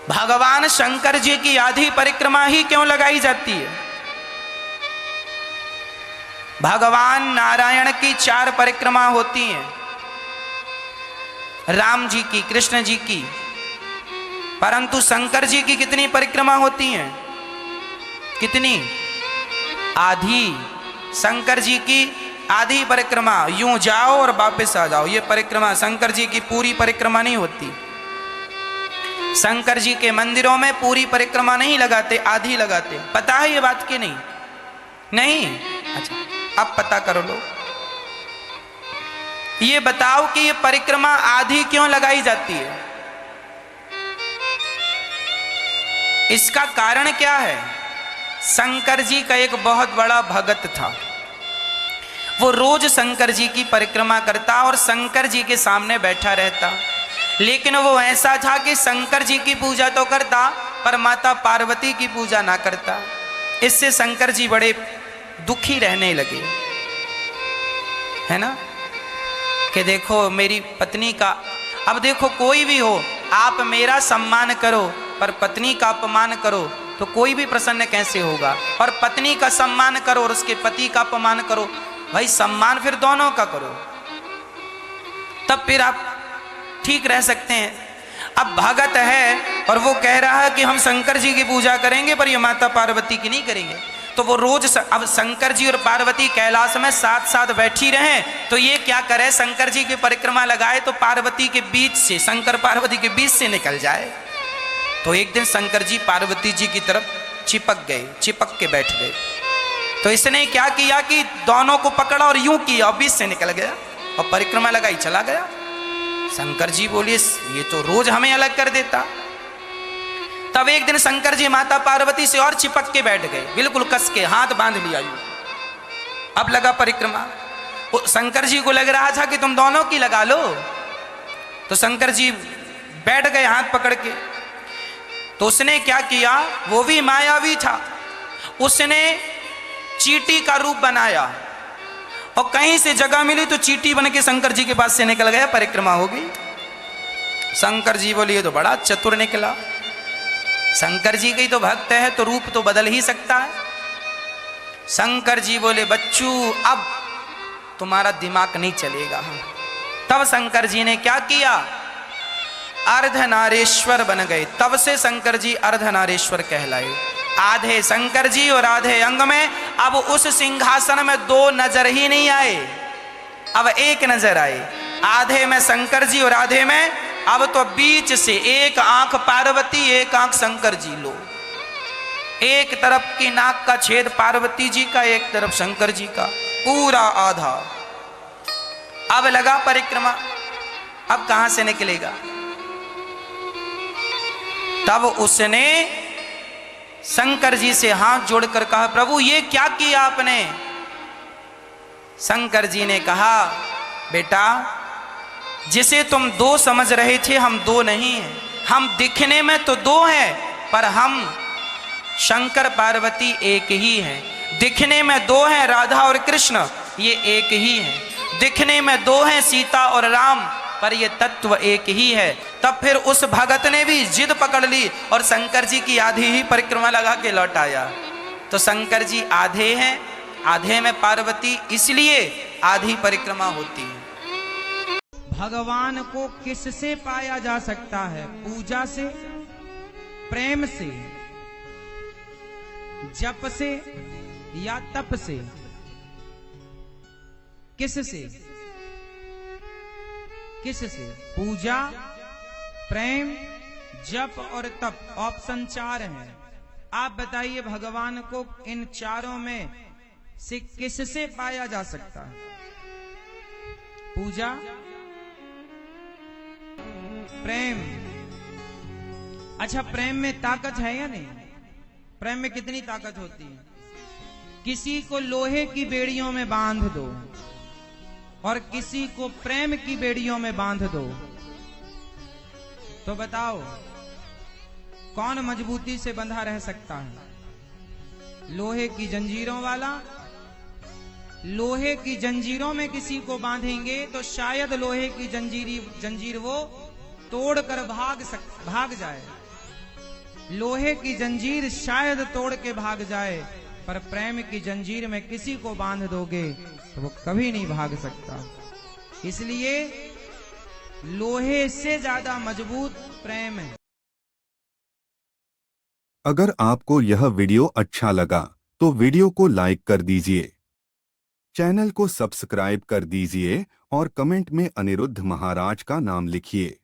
भगवान शंकर जी की आधी परिक्रमा ही क्यों लगाई जाती है? भगवान नारायण की 4 परिक्रमा होती हैं, राम जी की, कृष्ण जी की, परंतु शंकर जी की कितनी परिक्रमा होती हैं? कितनी? आधी। शंकर जी की आधी परिक्रमा, यूं जाओ और वापस आ जाओ, ये परिक्रमा शंकर जी की पूरी परिक्रमा नहीं होती। शंकर जी के मंदिरों में पूरी परिक्रमा नहीं लगाते, आधी लगाते। पता है ये बात कि नहीं? नहीं? अच्छा, अब पता करो लो। ये बताओ कि ये परिक्रमा आधी क्यों लगाई जाती है? इसका कारण क्या है? शंकर जी का एक बहुत बड़ा भगत था, वो रोज शंकर जी की परिक्रमा करता और शंकर जी के सामने बैठा रहता, लेकिन वो ऐसा था कि शंकर जी की पूजा तो करता पर माता पार्वती की पूजा ना करता। इससे शंकर जी बड़े दुखी रहने लगे, है ना, कि देखो मेरी पत्नी का, अब देखो कोई भी हो, आप मेरा सम्मान करो पर पत्नी का अपमान करो तो कोई भी प्रसन्न कैसे होगा? और पत्नी का सम्मान करो और उसके पति का अपमान करो, भाई सम्मान फिर दोनों का करो, तब फिर आप ठीक रह सकते हैं। अब भगत है और वो कह रहा है कि हम शंकर जी की पूजा करेंगे पर ये माता पार्वती की नहीं करेंगे, तो वो रोज अब शंकर जी और पार्वती कैलाश में साथ साथ बैठी रहे, तो ये क्या करे, शंकर जी की परिक्रमा लगाए तो पार्वती के बीच से, शंकर पार्वती के बीच से निकल जाए। तो एक दिन शंकर जी पार्वती जी की तरफ चिपक गए, चिपक के बैठ गए। तो इसने क्या किया कि दोनों को पकड़ा और यूं किया और बीच से निकल गया और परिक्रमा लगाई चला गया। शंकर जी बोले ये तो रोज हमें अलग कर देता। तब एक दिन शंकर जी माता पार्वती से और चिपक के बैठ गए, बिल्कुल कस के, हाथ बांध लिया यूं। अब लगा परिक्रमा। शंकर जी को लग रहा था कि तुम दोनों की लगा लो, तो शंकर जी बैठ गए हाथ पकड़ के। तो उसने क्या किया, वो भी मायावी था, उसने चींटी का रूप बनाया और कहीं से जगह मिली तो चींटी बन के शंकर जी के पास से निकल गया, परिक्रमा हो गई। शंकर जी बोले ये तो बड़ा चतुर निकला, शंकर जी की तो भक्त है तो रूप तो बदल ही सकता है। शंकर जी बोले बच्चू अब तुम्हारा दिमाग नहीं चलेगा। तब शंकर जी ने क्या किया, अर्धनारेश्वर बन गए। तब से शंकर जी अर्धनारेश्वर कहलाए। आधे शंकर जी और आधे अंग में अब उस सिंहासन में 2 नजर ही नहीं आए, अब एक नजर आए। आधे में शंकर जी और आधे में अब तो बीच से एक आंख पार्वती, एक आंख शंकर जी। लो, एक तरफ की नाक का छेद पार्वती जी का, एक तरफ शंकर जी का, पूरा आधा। अब लगा परिक्रमा, अब कहां से निकलेगा? तब उसने शंकर जी से हाथ जोड़कर कहा प्रभु ये क्या किया आपने? शंकर जी ने कहा बेटा जिसे तुम 2 समझ रहे थे हम 2 नहीं हैं, हम दिखने में तो 2 हैं पर हम शंकर पार्वती एक ही हैं। दिखने में 2 हैं राधा और कृष्ण, ये एक ही हैं। दिखने में 2 हैं सीता और राम, पर ये तत्व एक ही है। तब फिर उस भगत ने भी जिद पकड़ ली और शंकर जी की आधी ही परिक्रमा लगा के लौट आया। तो शंकर जी आधे हैं, आधे में पार्वती, इसलिए आधी परिक्रमा होती है। भगवान को किससे पाया जा सकता है? पूजा से, प्रेम से, जप से या तप से? किससे? किससे? पूजा, प्रेम, जप और तप, ऑप्शन 4 है। आप बताइए भगवान को इन चारों में से किससे पाया जा सकता है? पूजा, प्रेम। अच्छा प्रेम में ताकत है या नहीं? प्रेम में कितनी ताकत होती है? किसी को लोहे की बेड़ियों में बांध दो और किसी को प्रेम की बेड़ियों में बांध दो, तो बताओ कौन मजबूती से बंधा रह सकता है? लोहे की जंजीरों वाला। लोहे की जंजीरों में किसी को बांधेंगे तो शायद लोहे की जंजीर वो तोड़कर भाग जाए, लोहे की जंजीर शायद तोड़ के भाग जाए, पर प्रेम की जंजीर में किसी को बांध दोगे तो वो कभी नहीं भाग सकता। इसलिए लोहे से ज्यादा मजबूत प्रेम है। अगर आपको यह वीडियो अच्छा लगा तो वीडियो को लाइक कर दीजिए, चैनल को सब्सक्राइब कर दीजिए और कमेंट में अनिरुद्ध महाराज का नाम लिखिए।